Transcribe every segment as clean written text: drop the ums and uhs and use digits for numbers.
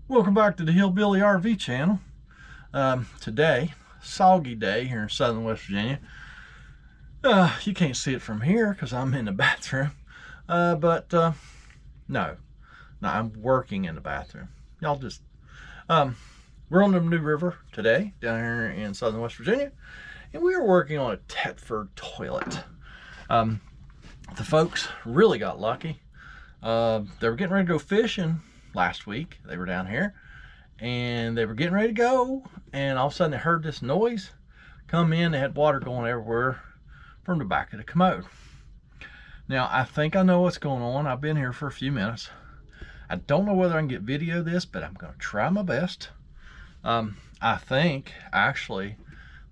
Welcome back to the Hillbilly RV channel. Today, soggy day here in southern West Virginia. You can't see it from here because I'm in the bathroom. No, I'm working in the bathroom. Y'all just, we're on the New River today down here in southern West Virginia, and we are working on a Thetford toilet. The folks really got lucky. They were getting ready to go fishing last week. They were down here and they were getting ready to go, and all of a sudden they heard this noise come in. They had water going everywhere from the back of the commode. Now I think I know what's going on. I've been here for a few minutes. I don't know whether I can get video of this, but I'm going to try my best. I think actually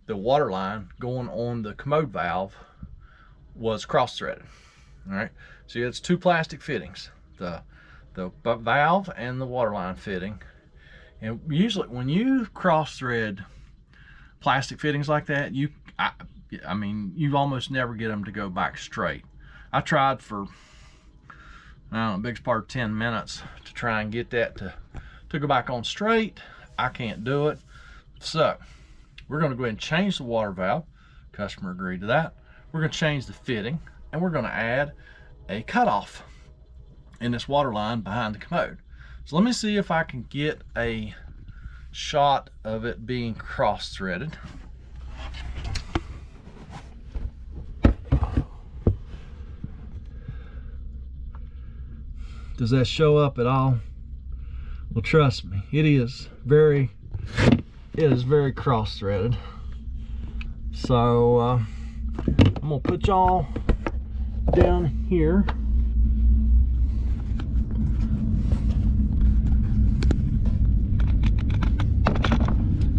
the water line going on the commode valve was cross-threaded. All right, so it's two plastic fittings, the valve and the water line fitting. And usually when you cross thread plastic fittings like that, I mean you almost never get them to go back straight. I tried for, I don't know, biggest part of 10 minutes to try and get that to go back on straight. I can't do it. So we're going to go ahead and change the water valve. Customer agreed to that. We're going to change the fitting, and we're going to add a cutoff in this water line behind the commode. So let me see if I can get a shot of it being cross-threaded. Does that show up at all? Well, trust me, it is very cross-threaded. So I'm gonna put y'all down here.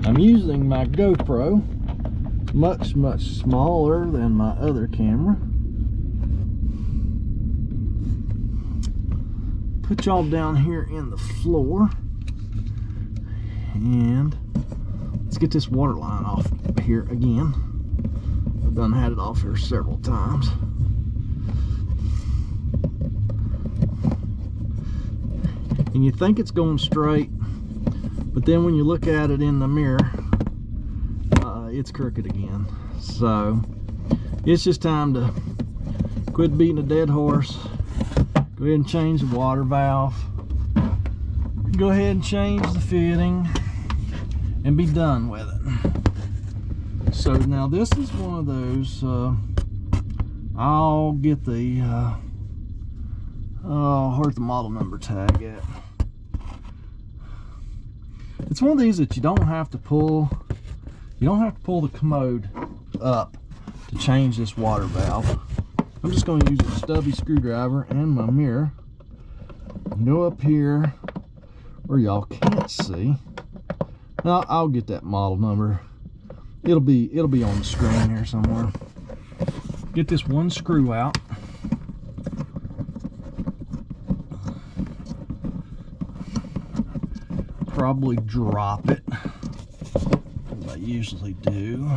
I'm using my GoPro, much smaller than my other camera. Put y'all down here in the floor, and let's get this water line off here again. I've done had it off here several times. And you think it's going straight, but then when you look at it in the mirror, it's crooked again. So it's just time to quit beating a dead horse. Go ahead and change the water valve. Go ahead and change the fitting and be done with it. So now this is one of those, I'll get the, where's the model number tag at? It's one of these that you don't have to pull. You don't have to pull the commode up to change this water valve. I'm just going to use a stubby screwdriver and my mirror. Go up here where y'all can't see. Now I'll get that model number. It'll be on the screen here somewhere. Get this one screw out. Probably drop it, as I usually do.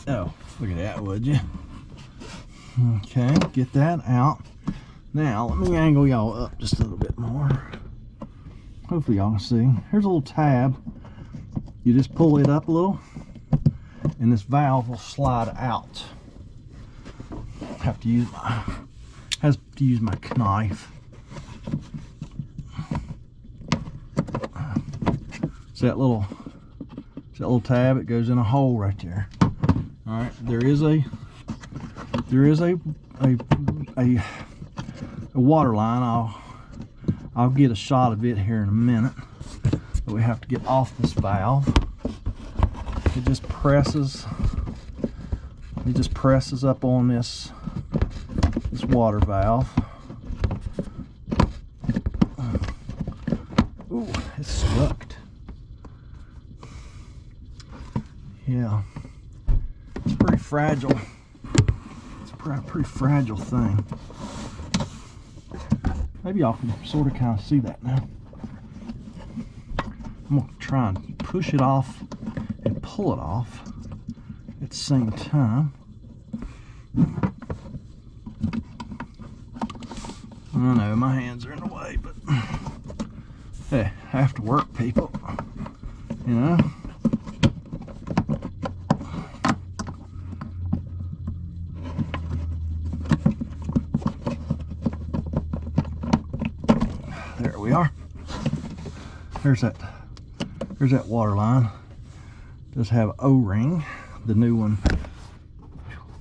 Oh, look at that, would you? Okay, get that out. Now let me angle y'all up just a little bit more. Hopefully y'all can see. Here's a little tab. You just pull it up a little, and this valve will slide out. Have to use my knife. So that little tab, it goes in a hole right there. All right, there is a water line. I'll get a shot of it here in a minute. But we have to get off this valve. It just presses up on this water valve. Ooh, it's stuck. Yeah, it's pretty fragile. It's a pretty fragile thing. Maybe y'all can sort of kind of see that now. I'm going to try and push it off and pull it off at the same time. I know my hands are in the way, hey, after work people, you know. There we are. There's that water line. Does have O-ring. The new one,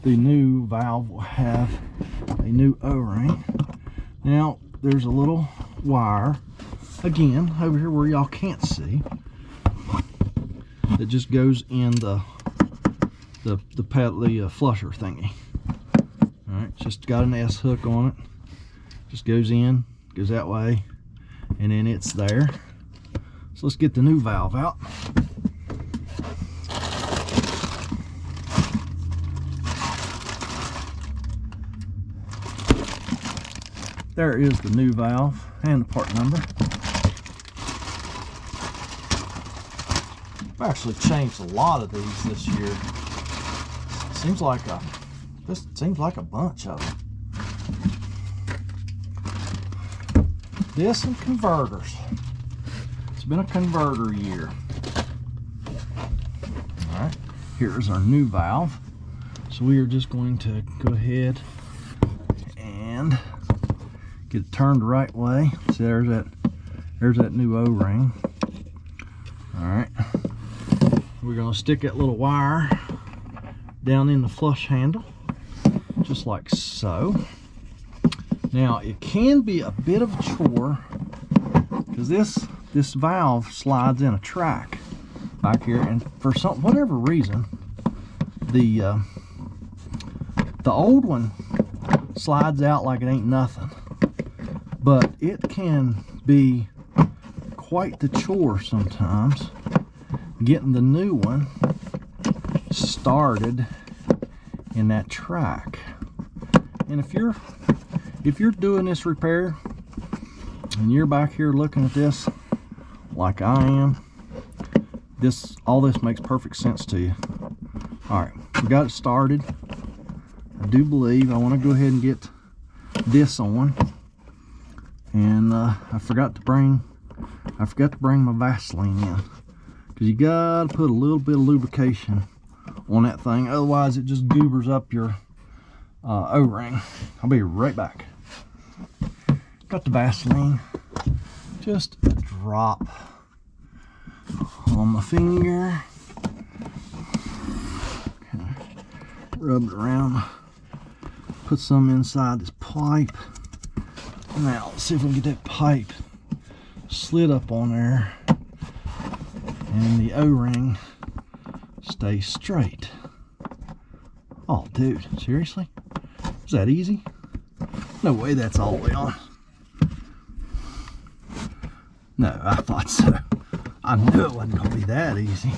the new valve will have a new O-ring. Now there's a little wire, again over here where y'all can't see, that just goes in the flusher thingy. All right, just got an S hook on it. Just goes in, goes that way, and then it's there. So let's get the new valve out. There is the new valve and the part number. I've actually changed a lot of these this year. Seems like a bunch of them. This and converters. It's been a converter year. All right, here's our new valve. So we are just going to go ahead and get it turned the right way. See, there's that new O-ring. All right, we're gonna stick that little wire down in the flush handle, just like so. Now it can be a bit of a chore because this valve slides in a track back here, and for whatever reason, the old one slides out like it ain't nothing. But it can be quite the chore sometimes getting the new one started in that track. And if you're doing this repair and you're back here looking at this like I am, all this makes perfect sense to you. All right, we got it started. I do believe I want to go ahead and get this on. And I forgot to bring my Vaseline in, because you gotta put a little bit of lubrication on that thing, otherwise it just goobers up your O-ring. I'll be right back. Got the Vaseline, just a drop on my finger. Kind of rub it around, put some inside this pipe. Now let's see if we can get that pipe slid up on there and the O-ring stays straight. Oh dude, seriously? Is that easy? No way that's all the way on. No, I thought so. I knew it wasn't gonna be that easy.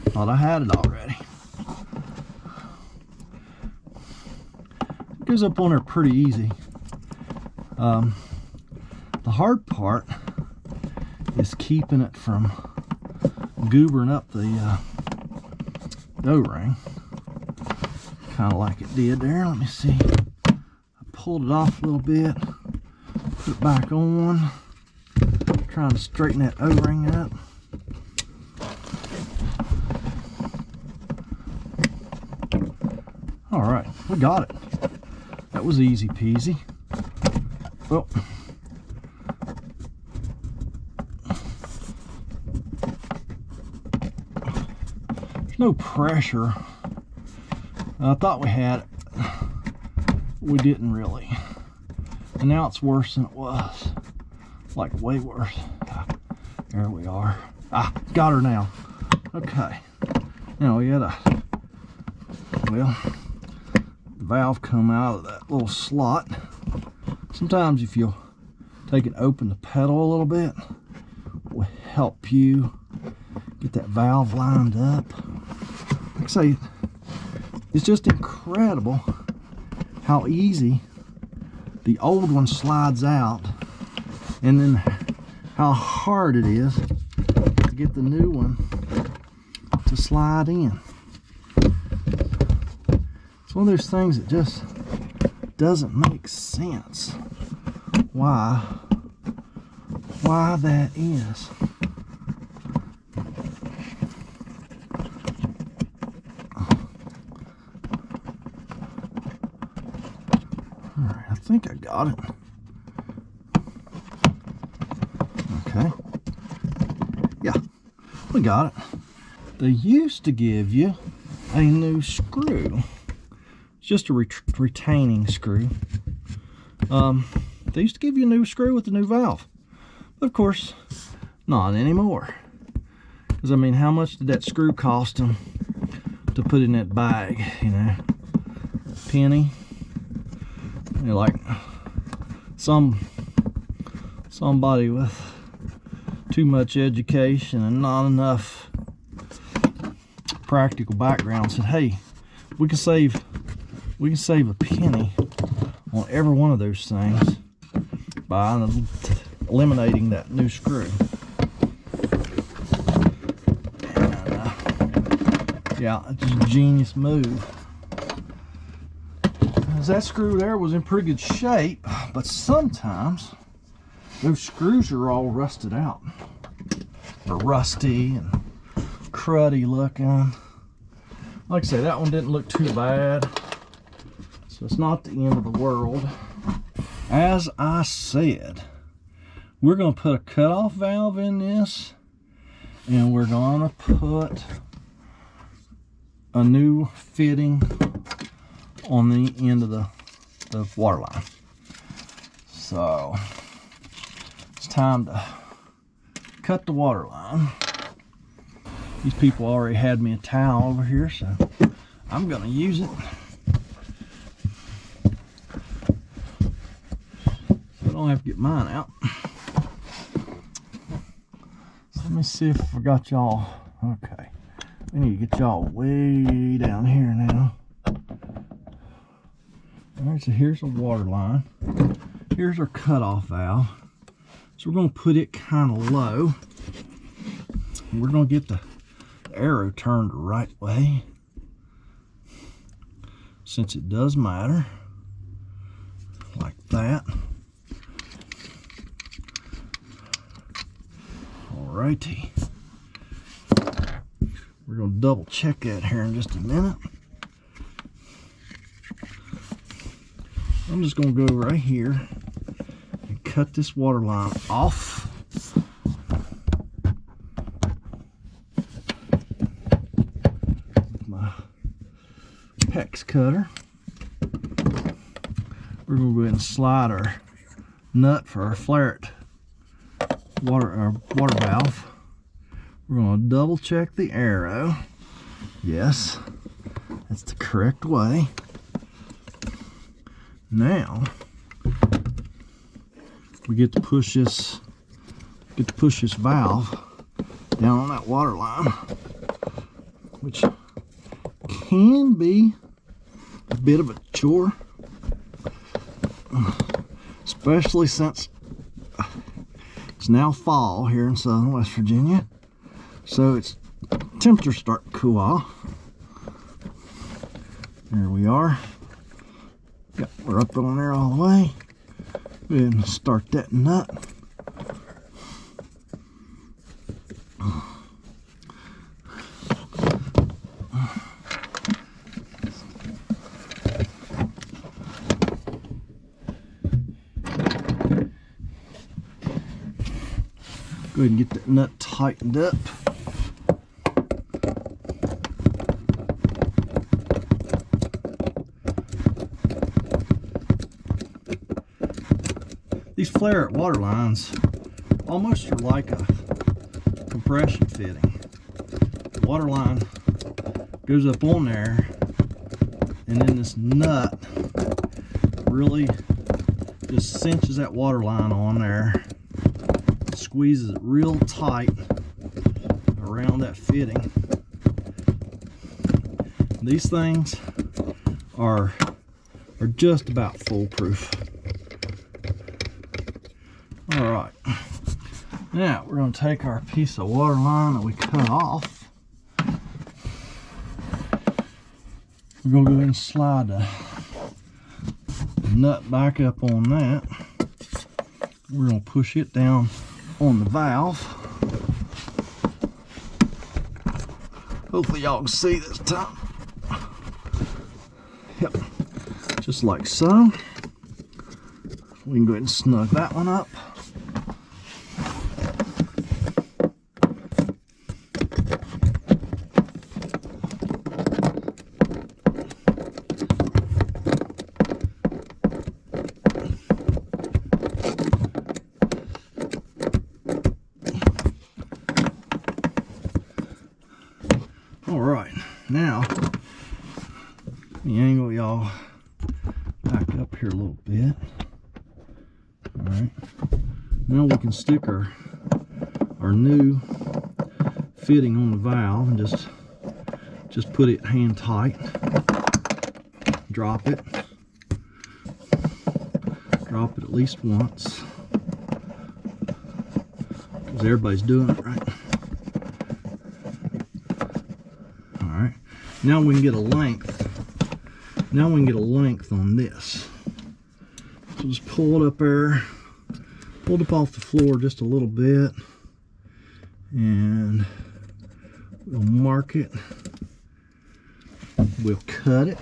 Thought I had it already. Goes up on there pretty easy. The hard part is keeping it from goobering up the O-ring, kind of like it did there. Let me see. I pulled it off a little bit, put it back on, trying to straighten that O-ring up. All right, we got it. That was easy peasy. Well, there's no pressure. I thought we had it. We didn't really. And now it's worse than it was. Like way worse. There we are. Got her now. Okay. Now we had the valve come out of that little slot. Sometimes if you'll take and open the pedal a little bit, it will help you get that valve lined up. Like I say, it's just incredible how easy the old one slides out, and then how hard it is to get the new one to slide in. It's one of those things that just doesn't make sense. why that is. Alright, I think I got it. Okay. Yeah, we got it. They used to give you a new screw. It's just a retaining screw. They used to give you a new screw with a new valve. But of course, not anymore. Because I mean, how much did that screw cost them to put in that bag, you know? Penny. You know, like somebody with too much education and not enough practical background said, hey, we can save a penny on every one of those things by eliminating that new screw. And yeah, it's just a genius move. Because that screw there was in pretty good shape, but sometimes those screws are all rusted out, or rusty and cruddy looking. Like I say, that one didn't look too bad, so it's not the end of the world. As I said, we're going to put a cutoff valve in this, and we're going to put a new fitting on the end of the water line. So it's time to cut the water line. These people already had me a towel over here, so I'm going to use it. So I don't have to get mine out. So let me see if I got y'all. Okay. We need to get y'all way down here now. Alright, so here's a water line. Here's our cutoff valve. So we're going to put it kind of low. And we're going to get the arrow turned the right way, since it does matter, like that. Alrighty, we're going to double check that here in just a minute. I'm just going to go right here and cut this water line off. Cutter. We're going to go ahead and slide our nut for our flaret water valve. We're going to double check the arrow. Yes, that's the correct way. Now we get to push this valve down on that water line, which can be a bit of a chore, especially since it's now fall here in southern West Virginia, so it's temperatures start to cool off. There we are. Yep, we're up on there all the way. Go ahead and start that nut. Go ahead and get that nut tightened up. These flaret water lines almost are like a compression fitting. The water line goes up on there, and then this nut really just cinches that water line on there, squeezes it real tight around that fitting. These things are just about foolproof. All right, now we're going to take our piece of water line that we cut off. We're going to go ahead and slide the nut back up on that. We're going to push it down on the valve. Hopefully y'all can see this time. Yep, just like so. We can go ahead and snug that one up. All right, now let me angle y'all back up here a little bit. All right, now we can stick our new fitting on the valve and just put it hand tight. Drop it at least once, because everybody's doing it right. All right, now we can get a length. Now we can get a length on this. So just pull it up there, pull it up off the floor just a little bit, and we'll mark it. We'll cut it.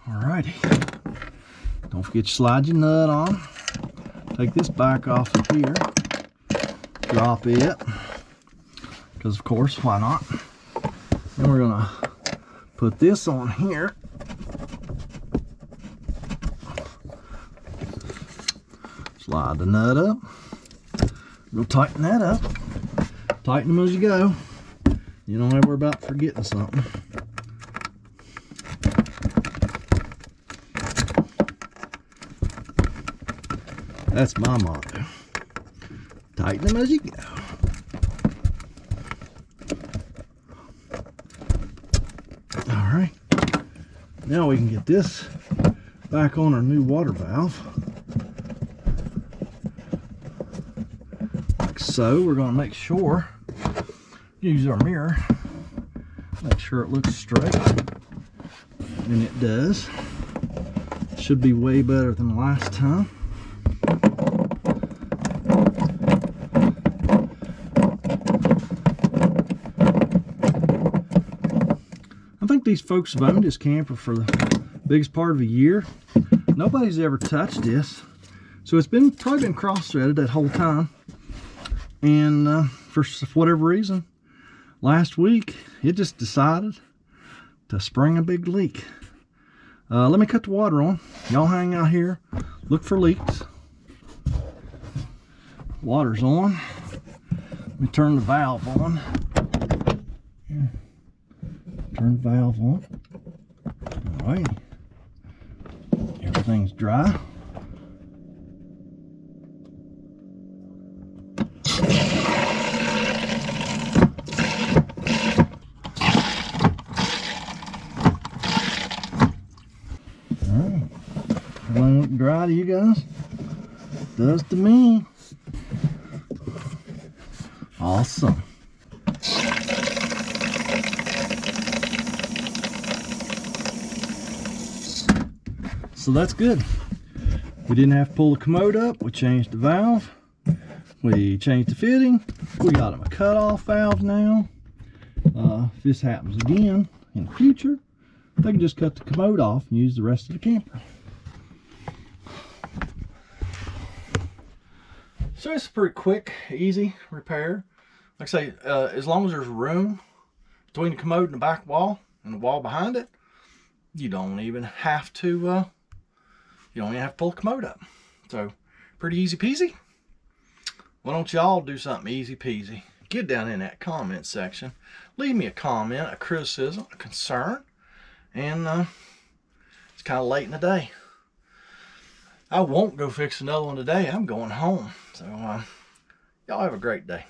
Alrighty. Don't forget to slide your nut on. Take this back off of here. Drop it. Because of course, why not? Then we're gonna put this on here. Slide the nut up. Go tighten that up. Tighten them as you go. You don't ever worry about forgetting something. That's my motto. Tighten them as you go. All right. Now we can get this back on our new water valve. Like so. We're going to make sure, use our mirror, make sure it looks straight. And it does. Should be way better than last time. I think these folks have owned this camper for the biggest part of a year. Nobody's ever touched this. So it's probably been cross-threaded that whole time. And for whatever reason, last week, it just decided to spring a big leak. Let me cut the water on. Y'all hang out here, look for leaks. Water's on. Let me turn the valve on. Here. Turn the valve on. All right. Everything's dry. All right. Everything look dry to you guys? Does to me. Awesome. So that's good. We didn't have to pull the commode up. We changed the valve. We changed the fitting. We got them a cutoff valve now. If this happens again in the future, they can just cut the commode off and use the rest of the camper. So it's a pretty quick, easy repair. Like I say, as long as there's room between the commode and the back wall and the wall behind it, you don't even have to pull the commode up. So pretty easy peasy. Why don't y'all do something easy peasy? Get down in that comment section, leave me a comment, a criticism, a concern, and it's kind of late in the day. I won't go fix another one today. I'm going home. So y'all have a great day.